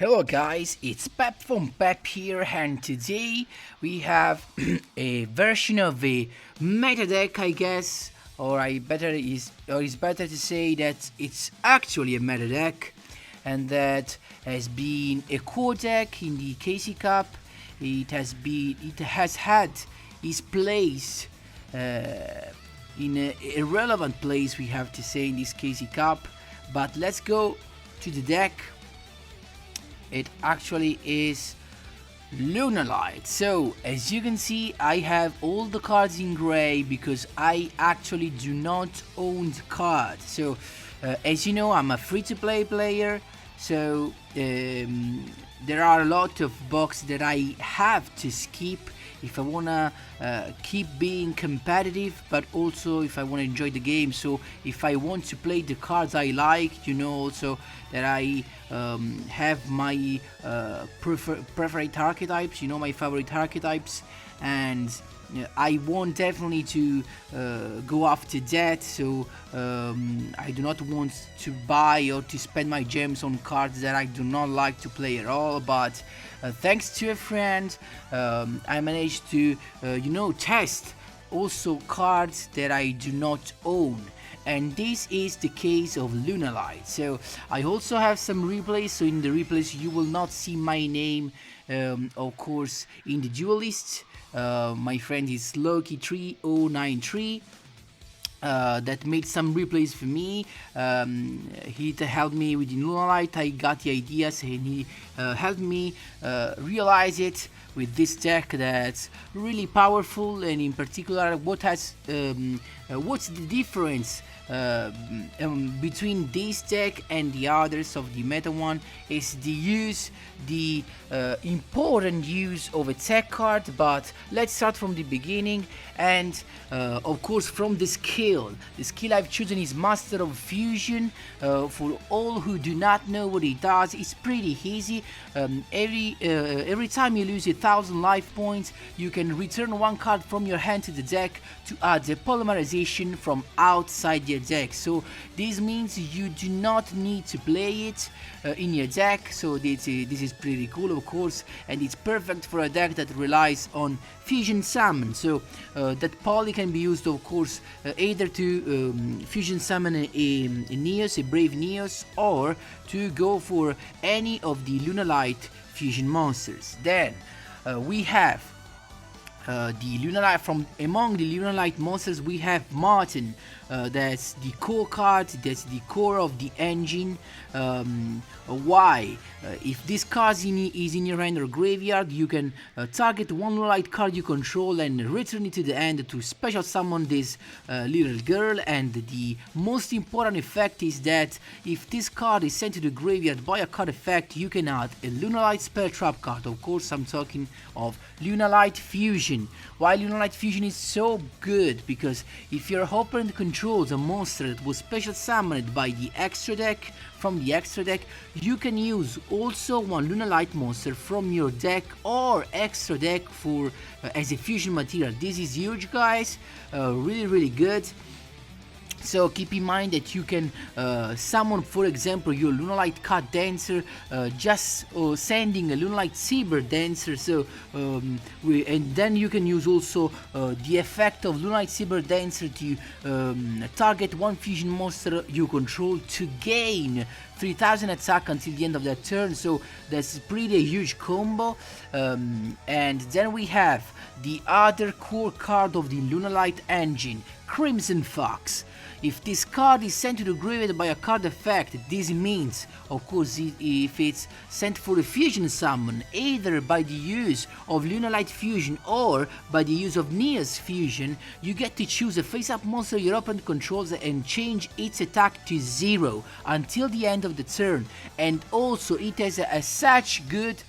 Hello guys, it's Pep from Pep here, and today we have a version of a meta deck, I guess, or it's better to say that it's actually a meta deck, and that has been a core deck in the KC Cup. It has had its place in a relevant place, we have to say, in this KC Cup. But let's go to the deck. It actually is Lunalight. So as you can see, I have all the cards in gray because I actually do not own the card. So as you know, I'm a free-to-play player, so there are a lot of boxes that I have to skip if I wanna keep being competitive, but also if I wanna enjoy the game. So if I want to play the cards I like, also that I have my preferred archetypes, my favorite archetypes, and I want definitely to go after that. So I do not want to buy or to spend my gems on cards that I do not like to play at all. But thanks to a friend, I managed to test also cards that I do not own, and this is the case of Lunalight. So I also have some replays, so in the replays you will not see my name, of course, in the duelist. My friend is Loki3093 that made some replays for me. He helped me with the Lunalight. I got the ideas, and he helped me realize it with this deck that's really powerful. And in particular, what's the difference between this deck and the others of the meta one is the important use of a tech card. But let's start from the beginning, and of course from the skill. The skill I've chosen is Master of Fusion. For all who do not know what it does, it's pretty easy. Every time you lose 1,000 life points, you can return one card from your hand to the deck to add the polymerization from outside your deck. So this means you do not need to play it in your deck. So this is pretty cool, of course, and it's perfect for a deck that relies on fusion summon. So that poly can be used, of course, either to fusion summon a Neos, a Brave Neos, or to go for any of the Lunalight fusion monsters. Then we have the Lunalight. From among the Lunalight monsters, we have Martin. That's the core card, that's the core of the engine. Why? If this card is in your hand or graveyard, you can target one Lunalight card you control and return it to the end to special summon this little girl. And the most important effect is that if this card is sent to the graveyard by a card effect, you can add a Lunalight spell trap card. Of course, I'm talking of Lunalight Fusion. Why Lunalight Fusion is so good? Because if your opponent controls a monster that was special summoned by the extra deck, from the extra deck, you can use also one Lunalight monster from your deck or extra deck for as a fusion material. This is huge, guys. Really good. So keep in mind that you can summon, for example, your Lunalight Cat Dancer, just sending a Lunalight Saber Dancer. So and then you can use also the effect of Lunalight Saber Dancer to target one fusion monster you control to gain 3000 attack until the end of that turn. So that's pretty huge combo. And then we have the other core card of the Lunalight engine, Crimson Fox. If this card is sent to the graveyard by a card effect, this means, of course, if it's sent for a fusion summon, either by the use of Lunalight Fusion or by the use of Neos Fusion, you get to choose a face-up monster your opponent controls and change its attack to 0 until the end of the turn. And also it has such good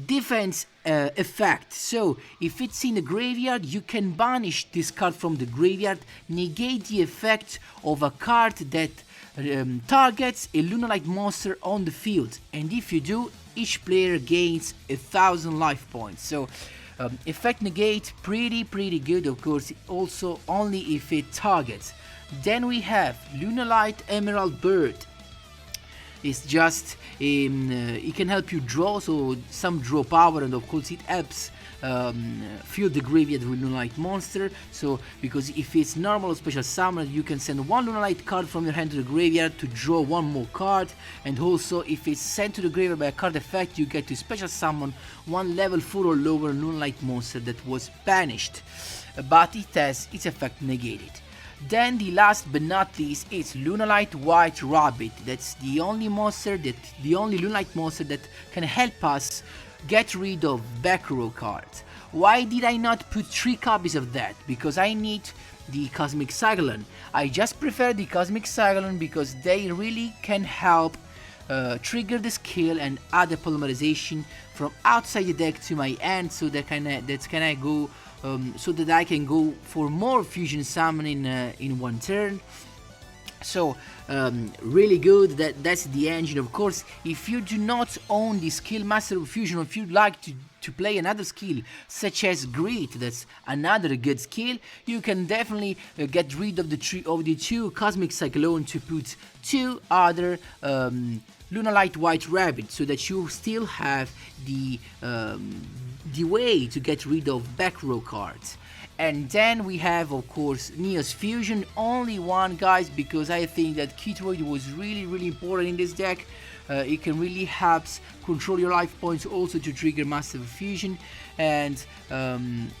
defense effect. So if it's in the graveyard, you can banish this card from the graveyard, negate the effect of a card that targets a Lunalight monster on the field, and if you do, each player gains 1,000 life points. So effect negate, pretty good, of course, also only if it targets. Then we have Lunalight Emerald Bird. It's just it can help you draw, so some draw power, and of course it helps fill the graveyard with Lunalight monster. So because if it's normal or special summon, you can send one Lunalight card from your hand to the graveyard to draw one more card, and also if it's sent to the graveyard by a card effect, you get to special summon one level 4 or lower Lunalight monster that was banished, but it has its effect negated. Then the last but not least is Lunalight White Rabbit. That's the only Lunalight monster that can help us get rid of backrow cards. Why did I not put 3 copies of that? Because I need the Cosmic Cyclone. I just prefer the Cosmic Cyclone because they really can help trigger the skill and add a polymerization from outside the deck to my hand, so that I go so that I can go for more fusion summon in one turn. So really good. That's the engine. Of course, if you do not own the skill Master of Fusion, or if you'd like to play another skill such as Greed, that's another good skill, you can definitely get rid of the two Cosmic Cyclone to put 2 other Lunalight White Rabbit, so that you still have the way to get rid of backrow cards. And then we have, of course, Neos Fusion, only one, guys, because I think that Kitroid was really important in this deck. It can really help control your life points, also to trigger Massive Fusion, and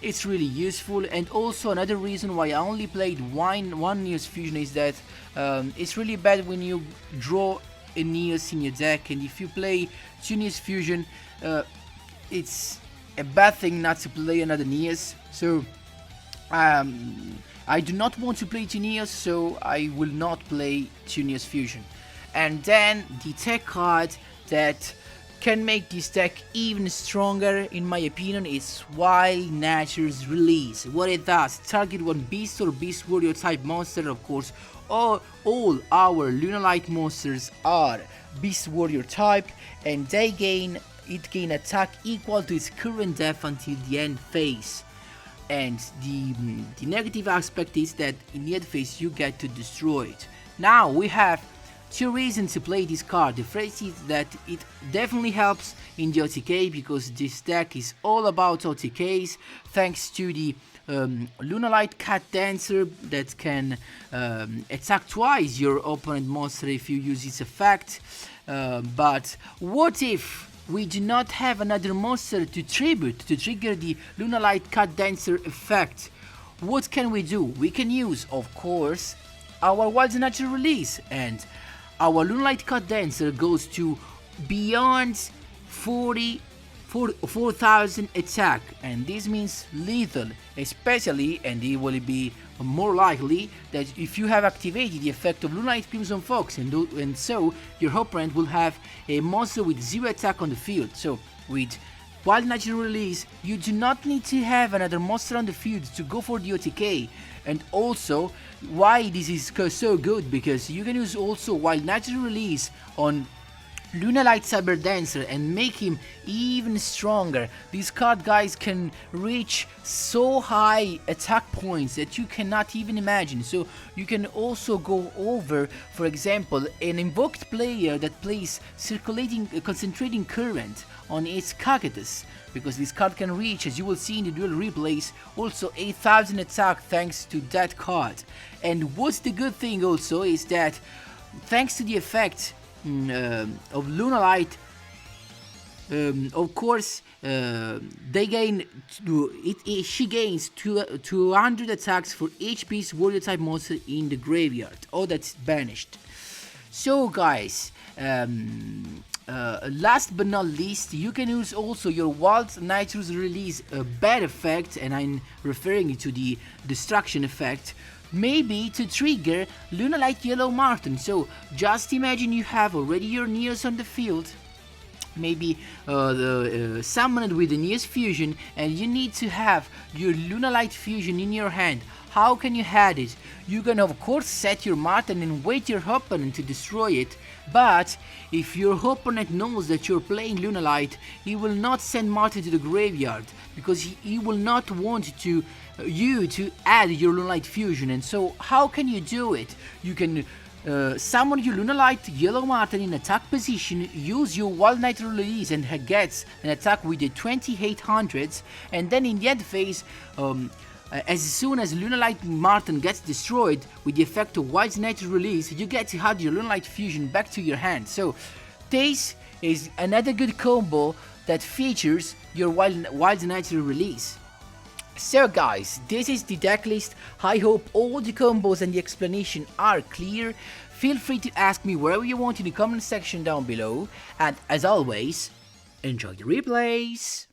it's really useful. And also another reason why I only played one Neos Fusion is that it's really bad when you draw a Neos in your deck, and if you play 2 Neos Fusion, it's a bad thing not to play another Neos. So I do not want to play 2 Neos, so I will not play 2 Neos Fusion. And then the tech card that can make this deck even stronger, in my opinion, is Wild Nature's Release. What it does: target one beast or beast warrior type monster. Of course, all our Lunalight monsters are beast warrior type, and they gain attack equal to its current def until the end phase. And the negative aspect is that in the end phase you get to destroy it. Now we have 2 reasons to play this card. The first is that it definitely helps in the OTK, because this deck is all about OTKs, thanks to the Lunalight Cat Dancer that can attack twice your opponent monster if you use its effect. But what if we do not have another monster to tribute to trigger the Lunalight Cat Dancer effect? What can we do? We can use, of course, our Wild Natural Release, and our Lunalight Cat Dancer goes to beyond 4,000 attack, and this means lethal, especially, and it will be more likely that if you have activated the effect of Lunalight Crimson Fox, and so your opponent will have a monster with 0 attack on the field. So with Wild Natural Release, you do not need to have another monster on the field to go for the OTK. And also, why this is so good, because you can use also Wild Natural Release on Lunalight Cyber Dancer and make him even stronger. This card, guys, can reach so high attack points that you cannot even imagine. So you can also go over, for example, an invoked player that plays concentrating current on its Cactus, because this card can reach, as you will see in the duel replays, also 8,000 attack thanks to that card. And what's the good thing also is that thanks to the effect of Lunalight, of course, she gains 200 attacks for each beast warrior type monster in the graveyard. Oh, that's banished. So, guys, last but not least, you can use also your Wild Nature's Release bad effect, and I'm referring to the destruction effect, maybe to trigger Lunalight Yellow Marten. So just imagine you have already your Neos on the field, maybe summoned with the Neos Fusion, and you need to have your Lunalight Fusion in your hand. How can you have it? You can of course set your Marten and wait your opponent to destroy it, but if your opponent knows that you're playing Lunalight, he will not send Marten to the graveyard, because he will not want you to add your Lunalight Fusion. And so how can you do it? You can summon your Lunalight Yellow Marten in attack position, use your Wild Nitro release and he gets an attack with the 2800s, and then in the end phase, as soon as Lunalight Marten gets destroyed with the effect of Wild Nitro release, you get to add your Lunalight Fusion back to your hand. So this is another good combo that features your Wild Nitro release. So guys, this is the deck list. I hope all the combos and the explanation are clear. Feel free to ask me wherever you want in the comment section down below, and as always, enjoy the replays!